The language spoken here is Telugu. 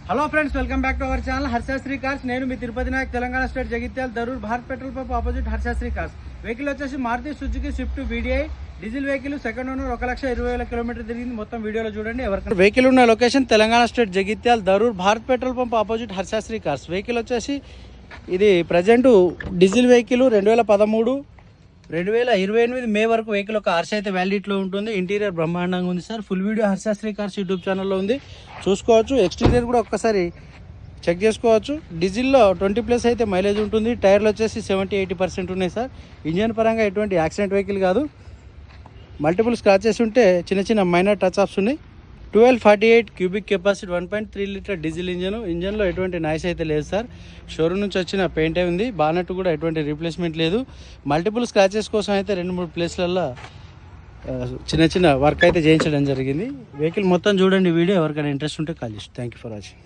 Hello friends, welcome back to our channel Harshasri cars. నేను మీ Tirupati Nayak, Telangana state, Jagtial, Darur Bharat petrol pump opposite Harshasri cars. Vehicle వచ్చేసి Maruti Suzuki Swift VDI diesel vehicle. Second owner 1,20,000 kilometre తిరిగింది. మొత్తం వీడియోలో చూడండి. ఎవరికైనా వెహికల్ ఉన్న location Telangana state, Jagtial, Darur Bharat petrol pump opposite Harshasri cars. Vehicle వచ్చేసి ఇది ప్రజెంట్ డీజిల్ వెహికల్ 2013 2028 మే వరకు వెహికల్ ఒక ఆర్సీ అయితే వ్యాలిడిటీలో ఉంటుంది. ఇంటీరియర్ బ్రహ్మాండంగా ఉంది sir. Full video Harsha Sri cars YouTube ఛానల్లో ఉంది, చూసుకోవచ్చు. ఎక్స్టీరియర్ కూడా ఒక్కసారి చెక్ చేసుకోవచ్చు. డీజిల్లో 20+ అయితే మైలేజ్ ఉంటుంది. టైర్లు వచ్చేసి 70-80% ఉన్నాయి సార్. ఇంజన్ పరంగా ఎటువంటి యాక్సిడెంట్ వెహికల్ కాదు. మల్టిపుల్ స్క్రాచెస్ ఉంటే చిన్న చిన్న మైనర్ టచ్ అప్స్ ఉన్నాయి. 1248 క్యూబిక్ కెపాసిటీ 1.3 లీటర్ డీజిల్ ఇంజన్లో ఎటువంటి నాయిస్ అయితే లేదు సార్. షోరూమ్ నుంచి వచ్చిన పెయింటే ఉంది. బానెట్ కూడా ఎటువంటి రీప్లేస్మెంట్ లేదు. మల్టిపుల్ స్క్రాచెస్ కోసం అయితే 2-3 ప్లేస్లలో చిన్న చిన్న వర్క్ అయితే చేయించడం జరిగింది. వెహికల్ మొత్తం చూడండి వీడియో. ఎవరికైనా ఇంట్రెస్ట్ ఉంటే కాల్ చేసి. Thank you for watching.